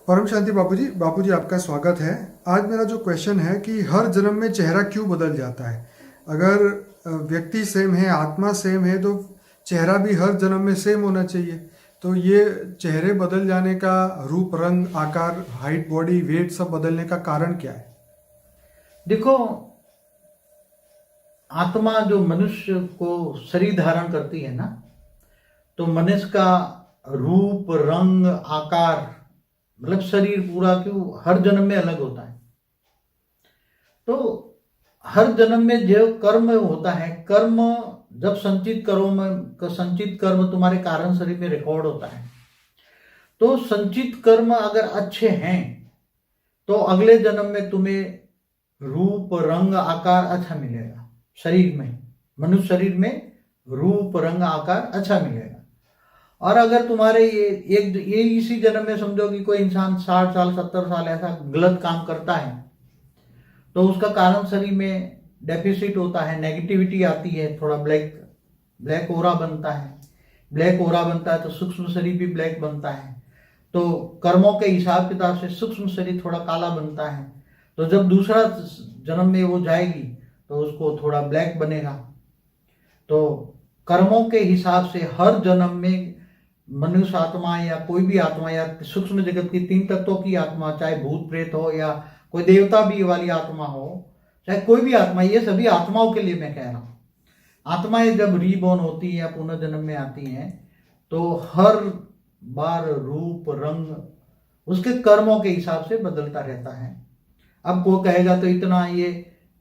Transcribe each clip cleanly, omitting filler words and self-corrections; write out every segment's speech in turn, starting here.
परम शांति बापूजी आपका स्वागत है। आज मेरा जो क्वेश्चन है कि हर जन्म में चेहरा क्यों बदल जाता है। अगर व्यक्ति सेम है, आत्मा सेम है, तो चेहरा भी हर जन्म में सेम होना चाहिए। तो ये चेहरे बदल जाने का, रूप रंग आकार, हाइट, बॉडी वेट सब बदलने का कारण क्या है? देखो, आत्मा जो मनुष्य को शरीर धारण करती है ना, तो मनुष्य का रूप रंग आकार मतलब शरीर पूरा क्यों हर जन्म में अलग होता है। तो हर जन्म में जो कर्म होता है, कर्म जब संचित कर्म तुम्हारे कारण शरीर में रिकॉर्ड होता है, तो संचित कर्म अगर अच्छे हैं तो अगले जन्म में तुम्हें रूप रंग आकार अच्छा मिलेगा। शरीर में, मनुष्य शरीर में रूप रंग आकार अच्छा मिलेगा। और अगर तुम्हारे ये इसी जन्म में समझो कि कोई इंसान 60 साल 70 साल ऐसा गलत काम करता है, तो उसका कारण शरीर में डेफिसिट होता है, नेगेटिविटी आती है, थोड़ा ब्लैक ओरा बनता है। ब्लैक ओरा बनता है तो सूक्ष्म शरीर भी ब्लैक बनता है। तो कर्मों के हिसाब किताब से सूक्ष्म शरीर थोड़ा काला बनता है। तो जब दूसरा जन्म में वो जाएगी तो उसको थोड़ा ब्लैक बनेगा। तो कर्मों के हिसाब से हर जन्म में मनुष्य आत्मा या कोई भी आत्मा या सूक्ष्म जगत की 3 तत्वों की आत्मा, चाहे भूत प्रेत हो या कोई देवता भी वाली आत्मा हो, चाहे कोई भी आत्मा, ये सभी आत्माओं के लिए मैं कह रहा हूँ। आत्माएं जब रीबॉर्न होती है या पुनर्जन्म में आती हैं, तो हर बार रूप रंग उसके कर्मों के हिसाब से बदलता रहता है। अब कोई कहेगा तो इतना ये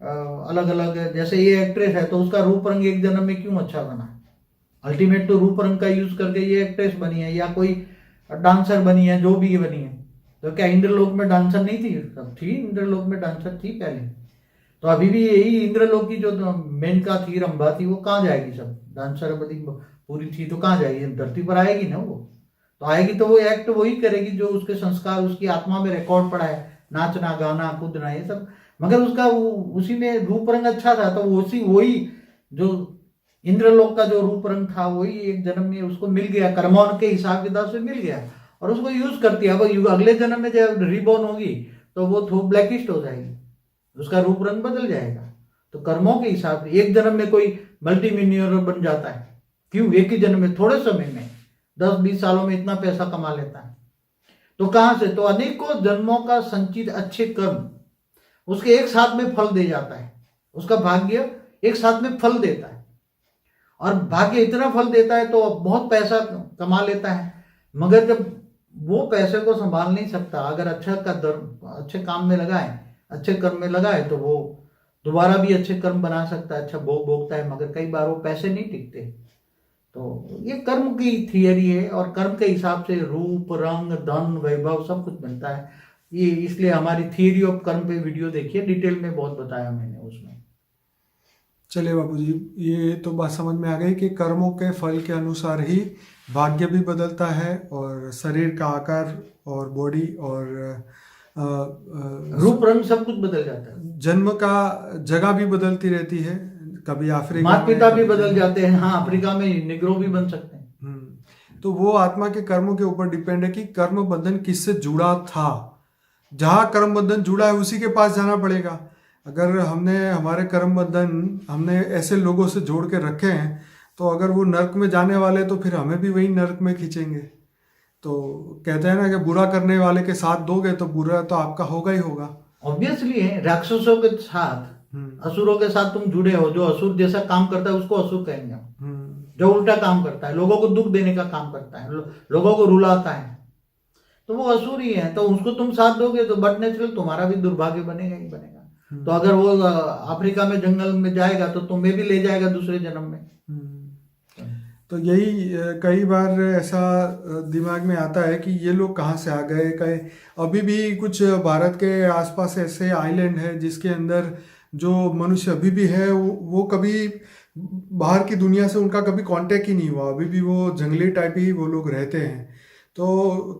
अलग अलग, जैसे ये एक्ट्रेस है तो उसका रूप रंग एक जन्म में क्यों अच्छा बना है? अल्टीमेट तो रूप रंग का यूज करके ये एक्ट्रेस बनी है या कोई डांसर बनी है, जो भी बनी है। तो क्या इंद्रलोक में डांसर नहीं थी? सब थी, इंद्रलोक में डांसर थी पहले। तो अभी भी यही इंद्रलोक की जो मेनका थी, रंभा थी, वो कहाँ जाएगी? सब डांसर बदी पूरी थी तो कहाँ जाएगी? धरती पर आएगी ना। वो तो आएगी तो वो एक्ट वही करेगी जो उसके संस्कार, उसकी आत्मा में रिकॉर्ड पड़ा है, नाचना गाना कूदना ये सब। मगर उसका उसी में रूप रंग अच्छा था, तो वही जो इंद्रलोक का जो रूप रंग था वही एक जन्म में उसको मिल गया, कर्मों के हिसाब किताब से मिल गया और उसको यूज करती है। अब अगले जन्म में जब रिबॉर्न होगी तो वो थोड़ा ब्लैकिस्ट हो जाएगी, उसका रूप रंग बदल जाएगा। तो कर्मों के हिसाब से एक जन्म में कोई मल्टी मिलियनर बन जाता है, क्यों? एक ही जन्म में, थोड़े समय में, 10-20 सालों में इतना पैसा कमा लेता है। तो कहां से? तो अनेकों जन्मों का संचित अच्छे कर्म उसके एक साथ में फल दे जाता है। उसका भाग्य एक साथ में फल देता है, और भाग्य इतना फल देता है तो बहुत पैसा कमा लेता है। मगर जब वो पैसे को संभाल नहीं सकता, अगर अच्छे काम में लगाए, अच्छे कर्म में लगाए, तो वो दोबारा भी अच्छे कर्म बना सकता है, अच्छा भोग भोगता है। मगर कई बार वो पैसे नहीं टिकते। तो ये कर्म की थियरी है, और कर्म के हिसाब से रूप रंग धन वैभव सब कुछ बनता है। ये इसलिए हमारी थियरी ऑफ कर्म पे वीडियो देखिए, डिटेल में बहुत बताया मैंने उसमें। चलिए बापूजी, ये तो बात समझ में आ गई कि कर्मों के फल के अनुसार ही भाग्य भी बदलता है, और शरीर का आकार और बॉडी और रूप रंग सब कुछ बदल जाता है। जन्म का जगह भी बदलती रहती है, कभी अफ्रीका माता पिता भी बदल जाते हैं। हाँ, अफ्रीका में निग्रो भी बन सकते हैं। तो वो आत्मा के कर्मों के ऊपर डिपेंड है कि कर्म बंधन किससे जुड़ा था। जहाँ कर्म बंधन जुड़ा है उसी के पास जाना पड़ेगा। अगर हमने हमारे कर्म बंधन हमने ऐसे लोगों से जोड़ के रखे हैं, तो अगर वो नर्क में जाने वाले तो फिर हमें भी वही नर्क में खींचेंगे। तो कहते हैं ना कि बुरा करने वाले के साथ दोगे तो बुरा तो आपका होगा ही होगा। ऑब्वियसली है, राक्षसों के साथ, असुरों के साथ तुम जुड़े हो। जो असुर जैसा काम करता है उसको असुर कहेंगे हम। जो उल्टा काम करता है, लोगों को दुख देने का काम करता है, लोगों को रुलाता है, तो वो असुर ही है। तो उसको तुम साथ दोगे तो बट नेचुरल तुम्हारा भी दुर्भाग्य बनेगा ही बनेगा। तो अगर वो अफ्रीका में जंगल में जाएगा तो तुम्हें भी ले जाएगा दूसरे जन्म में। तो यही कई बार ऐसा दिमाग में आता है कि ये लोग कहाँ से आ गए। कहीं अभी भी कुछ भारत के आसपास ऐसे आइलैंड है जिसके अंदर जो मनुष्य अभी भी है वो कभी बाहर की दुनिया से उनका कभी कांटेक्ट ही नहीं हुआ। अभी भी वो जंगली टाइप ही वो लोग रहते हैं। तो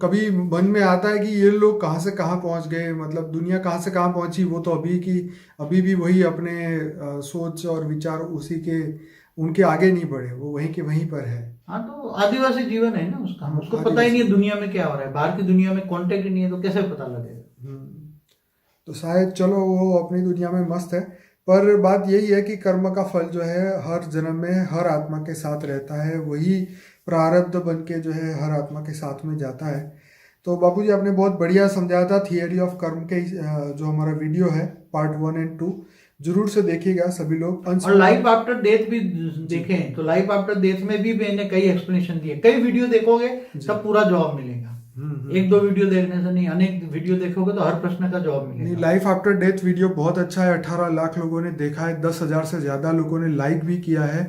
कभी मन में आता है कि ये लोग कहाँ से कहाँ पहुँच गए, मतलब दुनिया कहाँ से कहाँ पहुँची। वो तो अभी भी वही अपने सोच और विचार उसी के, उनके आगे नहीं बढ़े, वो वहीं के वहीं पर है। हाँ, तो आदिवासी जीवन है ना उसका, उसको पता ही आदिवासी। नहीं है दुनिया में क्या हो रहा है, बाहर की दुनिया में कांटेक्ट ही नहीं है, तो कैसे पता लगेगा। तो शायद चलो वो अपनी दुनिया में मस्त है, पर बात यही है कि कर्म का फल जो है हर जन्म में हर आत्मा के साथ रहता है, वही प्रारब्ध बन के जो है हर आत्मा के साथ में जाता है। तो बापूजी आपने बहुत बढ़िया समझाया था थियरी ऑफ कर्म के जो हमारा वीडियो है पार्ट 1 और 2, जरूर से देखिएगा सभी लोग। और लाइफ आफ्टर डेथ भी जी। देखें तो लाइफ आफ्टर डेथ में भी मैंने कई एक्सप्लेनेशन दिए, कई वीडियो देखोगे जी। तब पूरा जवाब मिलेगा। एक दो वीडियो देखने से नहीं, अनेक वीडियो देखोगे तो हर प्रश्न का जवाब नहीं, मिलेगा। लाइफ आफ्टर डेथ वीडियो बहुत अच्छा है, 18 लाख लोगों ने देखा है, 10,000 से ज़्यादा लोगों ने लाइक भी किया है।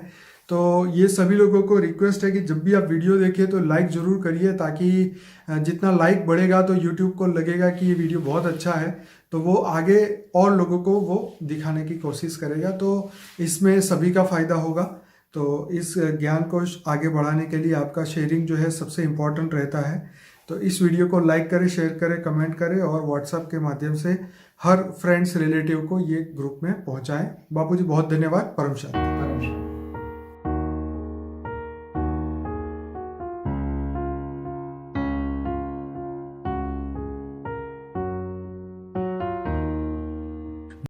तो ये सभी लोगों को रिक्वेस्ट है कि जब भी आप वीडियो देखिए तो लाइक ज़रूर करिए, ताकि जितना लाइक बढ़ेगा तो यूट्यूब को लगेगा कि ये वीडियो बहुत अच्छा है, तो वो आगे और लोगों को वो दिखाने की कोशिश करेगा, तो इसमें सभी का फ़ायदा होगा। तो इस ज्ञान को आगे बढ़ाने के लिए आपका शेयरिंग जो है सबसे इम्पोर्टेंट रहता है। तो इस वीडियो को लाइक करें, शेयर करें, कमेंट करें और व्हाट्सएप के माध्यम से हर फ्रेंड्स रिलेटिव को ये ग्रुप में पहुंचाएं। बापूजी बहुत धन्यवाद। परम शांति। परम शांति।